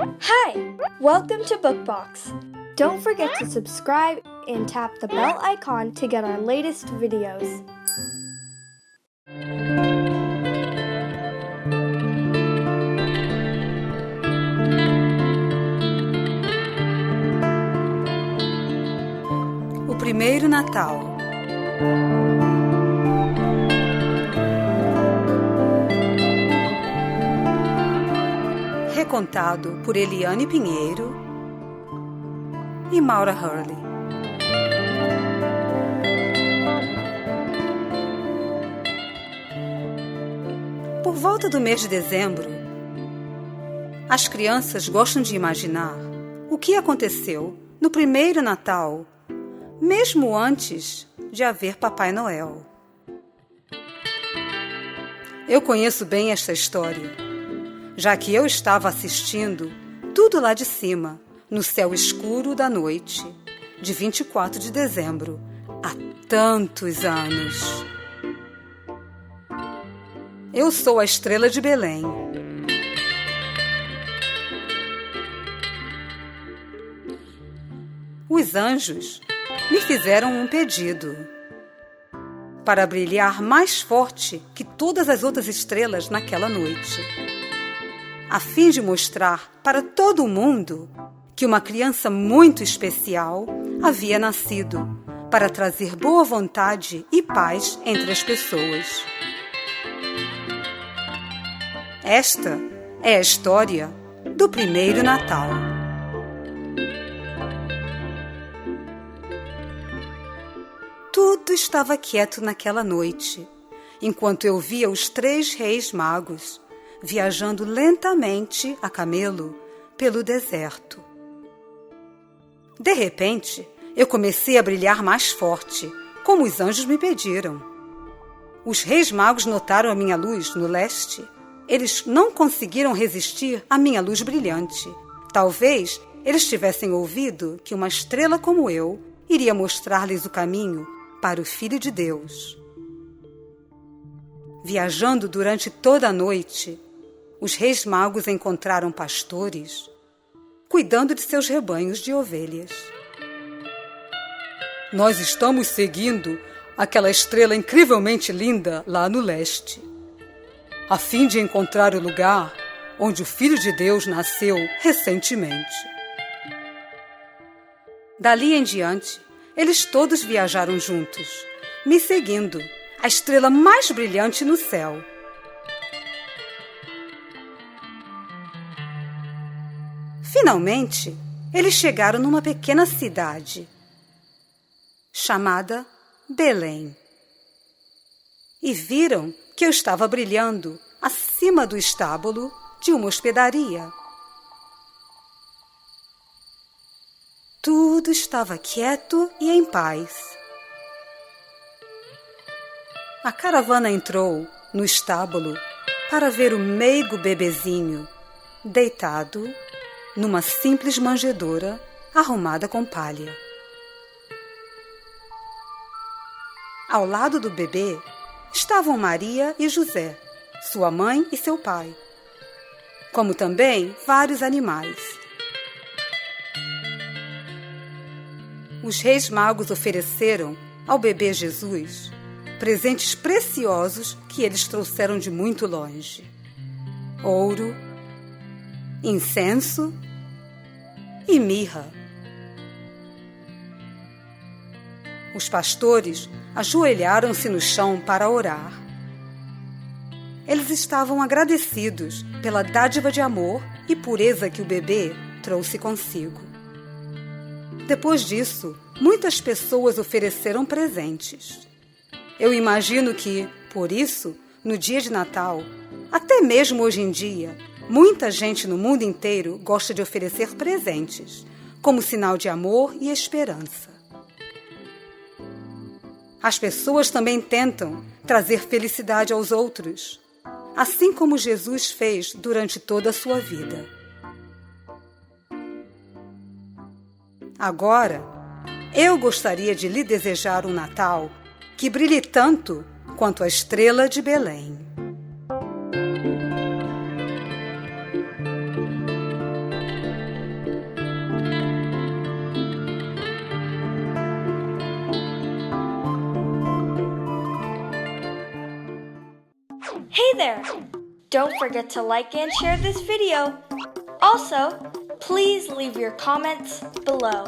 Hi! Welcome to Bookbox. Don't forget to subscribe and tap the bell icon to get our latest videos. O primeiro Natal. Recontado por Eliane Pinheiro e Maura Hurley. Por volta do mês de dezembro, as crianças gostam de imaginar o que aconteceu no primeiro Natal, mesmo antes de haver Papai Noel. Eu conheço bem esta história, já que eu estava assistindo tudo lá de cima, no céu escuro da noite, de 24 de dezembro, há tantos anos. Eu sou a estrela de Belém. Os anjos me fizeram um pedido para brilhar mais forte que todas as outras estrelas naquela noite, a fim de mostrar para todo mundo que uma criança muito especial havia nascido para trazer boa vontade e paz entre as pessoas. Esta é a história do primeiro Natal. Tudo estava quieto naquela noite, enquanto eu via os 3 reis magos viajando lentamente a camelo pelo deserto. De repente, eu comecei a brilhar mais forte, como os anjos me pediram. Os reis magos notaram a minha luz no leste. Eles não conseguiram resistir à minha luz brilhante. Talvez eles tivessem ouvido que uma estrela como eu iria mostrar-lhes o caminho para o Filho de Deus. Viajando durante toda a noite, os reis magos encontraram pastores cuidando de seus rebanhos de ovelhas. Nós estamos seguindo aquela estrela incrivelmente linda lá no leste, a fim de encontrar o lugar onde o Filho de Deus nasceu recentemente. Dali em diante, eles todos viajaram juntos, me seguindo, a estrela mais brilhante no céu. Finalmente, eles chegaram numa pequena cidade chamada Belém e viram que eu estava brilhando acima do estábulo de uma hospedaria. Tudo estava quieto e em paz. A caravana entrou no estábulo para ver o meigo bebezinho deitado numa simples manjedoura arrumada com palha. Ao lado do bebê estavam Maria e José, sua mãe e seu pai, como também vários animais. Os reis magos ofereceram ao bebê Jesus presentes preciosos que eles trouxeram de muito longe: ouro, incenso e mirra. Os pastores ajoelharam-se no chão para orar. Eles estavam agradecidos pela dádiva de amor e pureza que o bebê trouxe consigo. Depois disso, muitas pessoas ofereceram presentes. Eu imagino que, por isso, no dia de Natal, até mesmo hoje em dia, muita gente no mundo inteiro gosta de oferecer presentes, como sinal de amor e esperança. As pessoas também tentam trazer felicidade aos outros, assim como Jesus fez durante toda a sua vida. Agora, eu gostaria de lhe desejar um Natal que brilhe tanto quanto a estrela de Belém. Hey there! Don't forget to like and share this video. Also, please leave your comments below.